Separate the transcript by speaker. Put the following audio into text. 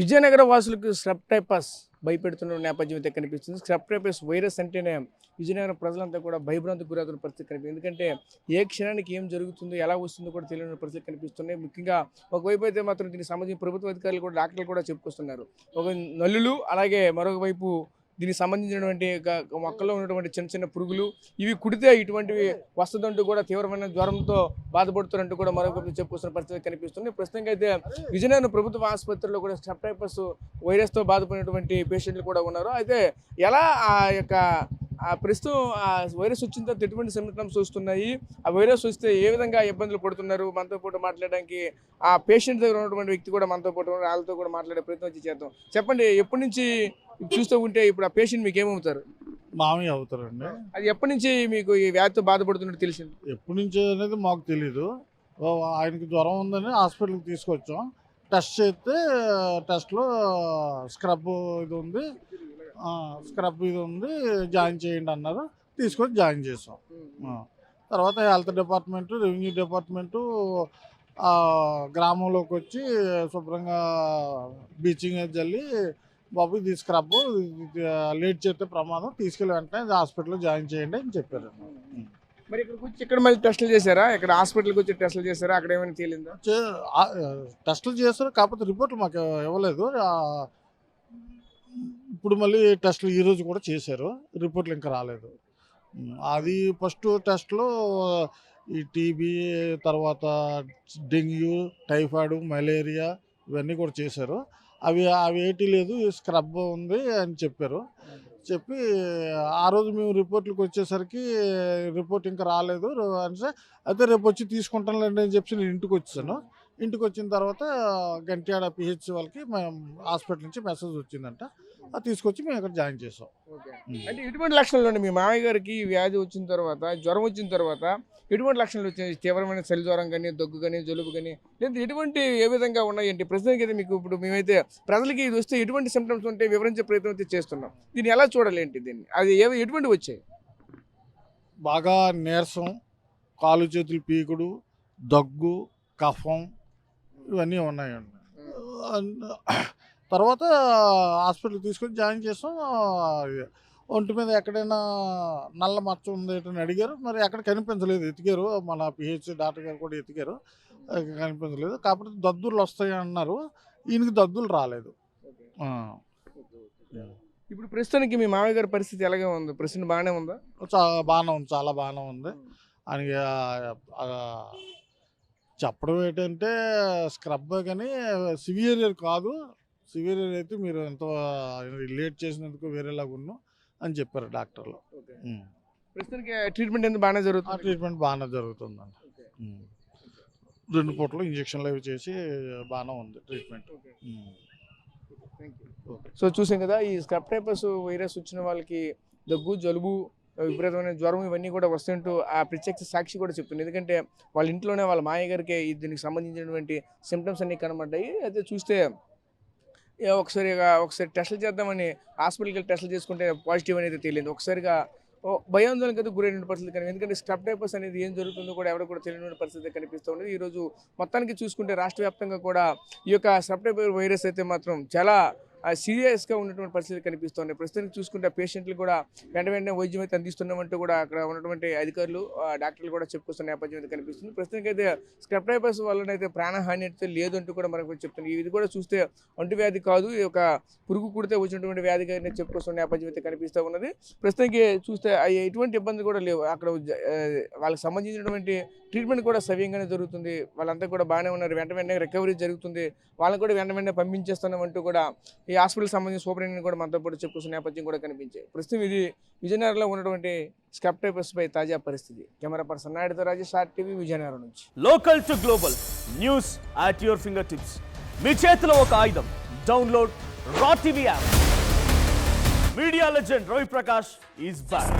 Speaker 1: విజయనగర వాసులకు స్క్రబ్ భయపెడుతున్న నేపథ్యం అయితే కనిపిస్తుంది. స్క్రబ్ వైరస్ అంటేనే విజయనగరం ప్రజలంతా కూడా భయభ్రాంతికి గురవుతున్న పరిస్థితి కనిపిస్తుంది. ఎందుకంటే ఏ క్షణానికి ఏం జరుగుతుందో ఎలా వస్తుందో కూడా తెలియని పరిస్థితి కనిపిస్తున్నాయి. ముఖ్యంగా ఒకవైపు అయితే మాత్రం దీనికి సంబంధించిన ప్రభుత్వ అధికారులు కూడా డాక్టర్లు కూడా చెప్పుకొస్తున్నారు. ఒక నల్లులు అలాగే మరొక వైపు దీనికి సంబంధించినటువంటి మొక్కల్లో ఉన్నటువంటి చిన్న చిన్న పురుగులు ఇవి కుడితే ఇటువంటివి వస్తుందంటూ కూడా తీవ్రమైన జ్వరంతో బాధపడుతున్నట్టు కూడా మరొక చెప్పుకొస్తున్న పరిస్థితి కనిపిస్తుంది. ప్రస్తుతంగా అయితే విజయనగరం ప్రభుత్వ ఆసుపత్రిలో కూడా స్క్రబ్ వైరస్తో బాధపడినటువంటి పేషెంట్లు కూడా ఉన్నారు. అయితే ఎలా ఆ యొక్క ప్రస్తుతం ఆ వైరస్ వచ్చిన తర్వాత ఎటువంటి సిమ్టమ్స్ వస్తున్నాయి, ఆ వైరస్ వస్తే ఏ విధంగా ఇబ్బందులు పడుతున్నారు, మనతో పాటు మాట్లాడడానికి ఆ పేషెంట్ దగ్గర ఉన్నటువంటి వ్యక్తి కూడా మనతో పాటు వాళ్ళతో కూడా మాట్లాడే ప్రయత్నం చేద్దాం. చెప్పండి, ఎప్పటి నుంచి చూస్తూ ఉంటే ఇప్పుడు ఆ పేషెంట్ మీకు ఏమవుతారు?
Speaker 2: మామయ్య అవుతారండి.
Speaker 1: అది ఎప్పటి నుంచి మీకు ఈ వ్యాధితో బాధపడుతున్నట్టు తెలిసింది?
Speaker 2: ఎప్పటి నుంచి అనేది మాకు తెలీదు. ఆయనకి జ్వరం ఉందని హాస్పిటల్కి తీసుకొచ్చాం. టెస్ట్ చేస్తే టెస్ట్లో స్క్రబ్ ఇది ఉంది, జాయిన్ చేయండి అన్నారు. తీసుకొని జాయిన్ చేసాం. తర్వాత హెల్త్ డిపార్ట్మెంటు, రెవెన్యూ డిపార్ట్మెంటు గ్రామంలోకి వచ్చి శుభ్రంగా బ్లీచింగ్ జల్లి, బాబు ఇది స్క్రబ్ లేట్ చేస్తే ప్రమాదం, తీసుకెళ్ళి వెంటనే హాస్పిటల్లో జాయిన్ చేయండి అని చెప్పారు.
Speaker 1: మరి ఇక్కడికి వచ్చి ఇక్కడ మళ్ళీ టెస్టులు చేశారా? ఇక్కడ హాస్పిటల్కి వచ్చి టెస్టులు చేశారా? అక్కడ ఏమైనా తేలిందా?
Speaker 2: టెస్టులు చేస్తారు, కాకపోతే రిపోర్ట్లు మాకు ఇవ్వలేదు. ఇప్పుడు మళ్ళీ టెస్టులు ఈరోజు కూడా చేశారు, రిపోర్ట్లు ఇంకా రాలేదు. అది ఫస్ట్ టెస్ట్లో ఈ టీబీ, తర్వాత డెంగ్యూ, టైఫాయిడ్, మలేరియా ఇవన్నీ కూడా చేశారు. అవి ఏటీ లేదు, స్క్రబ్ ఉంది అని చెప్పారు. చెప్పి ఆ రోజు మేము రిపోర్ట్లకు వచ్చేసరికి రిపోర్ట్ ఇంకా రాలేదు అంటే, అయితే రేపు వచ్చి తీసుకుంటానులేండి అని చెప్పి నేను ఇంటికి వచ్చాను. ఇంటికి వచ్చిన తర్వాత గంట్యాడ పిహెచ్ వాళ్ళకి మేము హాస్పిటల్ నుంచి మెసేజ్ వచ్చిందంట, అది తీసుకొచ్చి మేము ఇక్కడ జాయిన్ చేసాం.
Speaker 1: అంటే ఎటువంటి లక్షణాలు ఉన్నాయి మీ మామయ్య గారికి? వ్యాధి వచ్చిన తర్వాత, జ్వరం వచ్చిన తర్వాత ఎటువంటి లక్షణాలు వచ్చాయి? తీవ్రమైన చలి జ్వరం కానీ, దగ్గు కానీ, జలుబు కానీ, లేదా ఎటువంటి ఏ విధంగా ఉన్నాయంటే ప్రస్తుతానికి అయితే మీకు ఇప్పుడు మేమైతే ప్రజలకి ఇది వస్తే ఎటువంటి సిమ్టమ్స్ ఉంటే వివరించే ప్రయత్నం అయితే చేస్తున్నాం. దీన్ని ఎలా చూడాలి ఏంటి? దీన్ని అది ఎటువంటి వచ్చాయి?
Speaker 2: బాగా నీరసం, కాలు చేతులు పీకుడు, దగ్గు, కఫం ఇవన్నీ ఉన్నాయండి. తర్వాత హాస్పిటల్కి తీసుకొని జాయిన్ చేసాం. ఒంటి మీద ఎక్కడైనా నల్ల మచ్చ ఉంది అని అడిగారు, మరి ఎక్కడ కనిపించలేదు. ఎతికారు, మన పిహెచ్ డాక్టర్ గారు కూడా ఎతికారు, కనిపించలేదు. కాకపోతే దద్దుర్లు వస్తాయి అన్నారు. ఈయనకి దద్దులు రాలేదు.
Speaker 1: ఇప్పుడు ప్రస్తుతానికి మీ మామయ్య గారి పరిస్థితి ఎలాగే ఉంది? ప్రస్తుతం బాగానే ఉందా?
Speaker 2: బాగానే ఉంది, చాలా బాగానే ఉంది. ఆయనకి చెప్పడం ఏంటంటే స్క్రబ్ కానీ సివియర్ కాదు, సివియర్ అయితే మీరు ఎంత లేట్ చేసినందుకు వేరేలాగా ఉన్నాం అని చెప్పారు డాక్టర్లు.
Speaker 1: ప్రస్తుతానికి ట్రీట్మెంట్ ఎంత బాగానే జరుగుతుంది?
Speaker 2: ట్రీట్మెంట్ బాగానే జరుగుతుందండి. 2 పూటలు ఇంజక్షన్లు అవి చేసి బాగానే ఉంది ట్రీట్మెంట్.
Speaker 1: సో చూసాం కదా, ఈ స్క్రబ్ వైరస్ వచ్చిన వాళ్ళకి దగ్గు, జలుబు, విపరీతమైన జ్వరం ఇవన్నీ కూడా వస్తుంటూ ఆ ప్రత్యక్ష సాక్షి కూడా చెప్తుంది. ఎందుకంటే వాళ్ళ ఇంట్లోనే వాళ్ళ మామయ్య గారికి దీనికి సంబంధించినటువంటి సిమ్టమ్స్ అన్నీ కనబడ్డాయి. అయితే చూస్తే ఒకసారి టెస్టులు చేద్దామని హాస్పిటల్కి వెళ్ళి టెస్టులు చేసుకుంటే పాజిటివ్ అనేది తేలింది. ఒకసారిగా భయాందోళనకి అయితే గురైన పరిస్థితి కనిపించింది. ఎందుకంటే స్క్రబ్ అనేది ఏం జరుగుతుందో కూడా ఎవరికి కూడా తెలియని పరిస్థితి కనిపిస్తుంది. ఈరోజు మొత్తానికి చూసుకుంటే రాష్ట్ర వ్యాప్తంగా కూడా ఈ యొక్క స్క్రబ్ వైరస్ అయితే మాత్రం చాలా సీరియస్గా ఉన్నటువంటి పరిస్థితి కనిపిస్తుంది. ప్రస్తుతానికి చూసుకుంటే పేషెంట్లు కూడా వెంటనే వైద్యం అయితే అందిస్తున్నామంటూ కూడా అక్కడ ఉన్నటువంటి అధికారులు, డాక్టర్లు కూడా చెప్పుకొస్తున్న నేపథ్యం అయితే కనిపిస్తుంది. ప్రస్తుతానికి అయితే స్క్రబ్ వల్లనైతే ప్రాణహాని అయితే లేదంటూ కూడా మనకు చెప్తుంది. ఇది కూడా చూస్తే అంటువ్యాధి కాదు, ఈ యొక్క పురుగు కుడితే వచ్చినటువంటి వ్యాధిగా చెప్పుకొస్తున్న నేపథ్యం అయితే కనిపిస్తూ ఉన్నది. ప్రస్తుతానికి చూస్తే ఎటువంటి ఇబ్బంది కూడా లేవు. అక్కడ వాళ్ళకి సంబంధించినటువంటి ట్రీట్మెంట్ కూడా సవ్యంగానే జరుగుతుంది. వాళ్ళంతా కూడా బాగానే ఉన్నారు, వెంటనే రికవరీ జరుగుతుంది. వాళ్ళని కూడా వెంటనే పంపించేస్తున్నామంటూ కూడా ఈ హాస్పిటల్కి సంబంధించిన సూపరింటెండెంట్ కూడా మనతో పాటు చెప్పుకున్న నేపథ్యం కూడా కనిపించాయి. ప్రస్తుతం ఇది విజయనగరంలో ఉన్నటువంటి స్క్రబ్ పై తాజా పరిస్థితి. కెమెరా పర్సన్ నాయుడుతో రాజేష్, RTV, విజయనగరం నుంచి.
Speaker 3: Local to global news at your fingertips. మీ చేతిలో ఒక ఆయుధం. డౌన్లోడ్ రా TV app. Media legend Ravi Prakash is back.